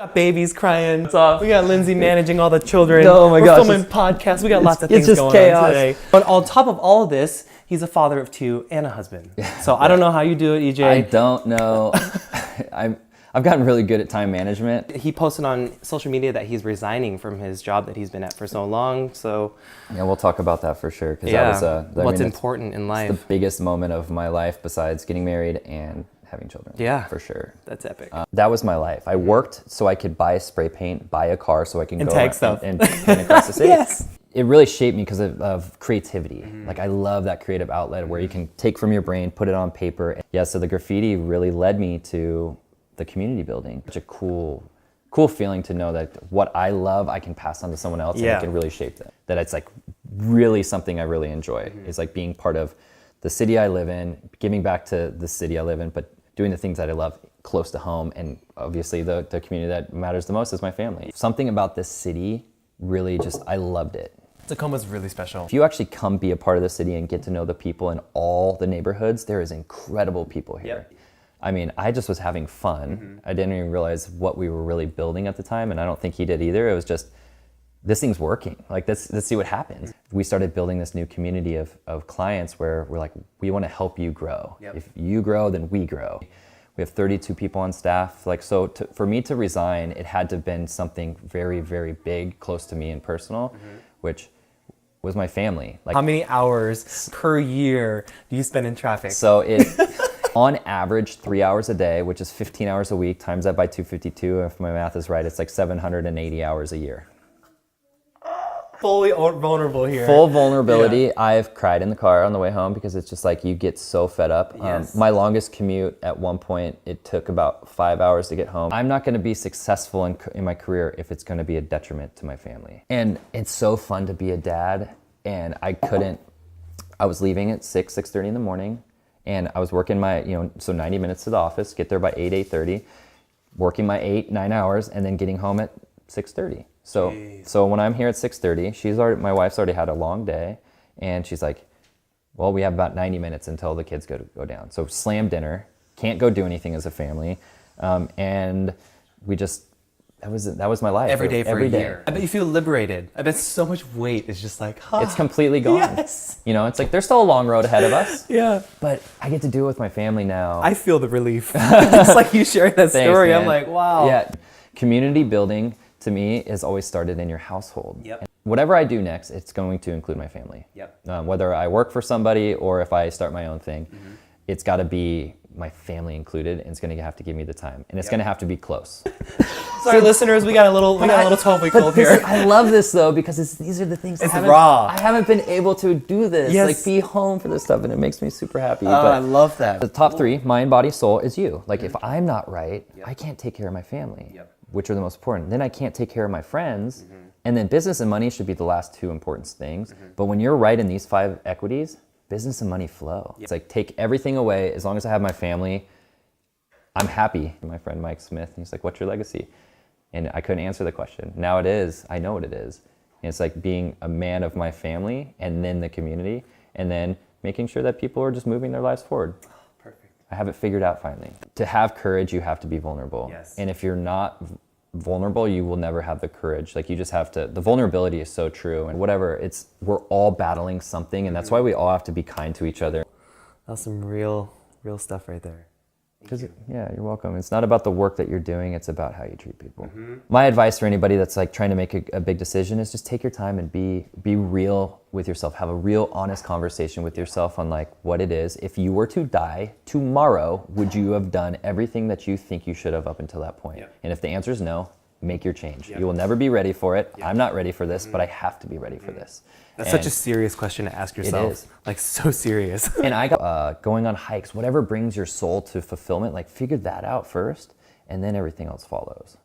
Got babies crying. We got Lindsay managing all the children. Oh my gosh. We're filming podcasts. We got lots of things going on today. But on top of all of this, he's a father of two and a husband. So I don't know how you do it, Ejay. I don't know. I've gotten really good at time management. He posted on social media that he's resigning from his job that he's been at for so long. So yeah, we'll talk about that for sure. That was what's important in life. It's the biggest moment of my life besides getting married and having children. Yeah, for sure. That's epic. That was my life. I worked so I could buy spray paint, buy a car so I can go tag stuff and paint across the city. Yes. It really shaped me because of creativity. Like I love that creative outlet where you can take from your brain, put it on paper. Yeah, so the graffiti really led me to the community building. Such a cool feeling to know that what I love, I can pass on to someone else and it can really shape that. That it's like really something I really enjoy. It's like being part of the city I live in, giving back to the city I live in, but doing the things that I love close to home. And obviously the community that matters the most is my family. Something about this city really I loved it. Tacoma's really special. If you actually come be a part of the city and get to know the people in all the neighborhoods, there is incredible people here. Yep. I mean, I just was having fun. I didn't even realize what we were really building at the time, and I don't think he did either. It was just, this thing's working. Like, let's see what happens. We started building this new community of clients where we're like, we want to help you grow. Yep. If you grow, then we grow. We have 32 people on staff. Like, so for me to resign, it had to have been something very, very big, close to me and personal, which was my family. Like, how many hours per year do you spend in traffic? So on average, 3 hours a day, which is 15 hours a week, times that by 252. If my math is right, it's like 780 hours a year. Fully vulnerable here. Full vulnerability. Yeah. I've cried in the car on the way home because it's just like you get so fed up. Yes. My longest commute at one point, it took about 5 hours to get home. I'm not going to be successful in my career if it's going to be a detriment to my family. And it's so fun to be a dad. And I was leaving at 6:30 in the morning. And I was working so 90 minutes to the office, get there by 8:30, working my 8-9 hours, and then getting home at 6:30. So when I'm here at 6:30, my wife's already had a long day, and she's like, well, we have about 90 minutes until the kids go down. So slam dinner, can't go do anything as a family, and that was my life. Every day for a year. I bet you feel liberated. I bet so much weight is just like, it's completely gone. Yes. It's like there's still a long road ahead of us. Yeah. But I get to do it with my family now. I feel the relief. Just like you sharing that story, man. I'm like, wow. Yeah. Community building to me has always started in your household. Yep. And whatever I do next, it's going to include my family. Yep. Whether I work for somebody or if I start my own thing, it's got to be my family included, and it's going to have to give me the time, and it's going to have to be close. Sorry, listeners, we got a little 12-week-old here. I love this though because these are the things it's raw. I haven't been able to do this. Yes. Like be home for this stuff, and it makes me super happy. I love that. The top three: mind, body, soul, is you. Like if I'm not right, I can't take care of my family, which are the most important. Then I can't take care of my friends, and then business and money should be the last two important things. But when you're right in these 5 equities, business and money flow. It's like take everything away. As long as I have my family, I'm happy. My friend Mike Smith, he's like, what's your legacy? And I couldn't answer the question. Now it is. I know what it is. And it's like being a man of my family and then the community and then making sure that people are just moving their lives forward. Perfect. I have it figured out finally. To have courage, you have to be vulnerable. Yes. And if you're not vulnerable, you will never have the courage. Like you just have to, the vulnerability is so true. And whatever, we're all battling something, and that's why we all have to be kind to each other. That's some real stuff right there. Yeah, you're welcome. It's not about the work that you're doing, it's about how you treat people. My advice for anybody that's like trying to make a big decision is just take your time and be real with yourself. Have a real honest conversation with yourself on like what it is. If you were to die tomorrow, would you have done everything that you think you should have up until that point? And if the answer is no, make your change. You will never be ready for it. I'm not ready for this, but I have to be ready for this. That's such a serious question to ask yourself. It is. Like so serious. And I got going on hikes, whatever brings your soul to fulfillment, like figure that out first, and then everything else follows.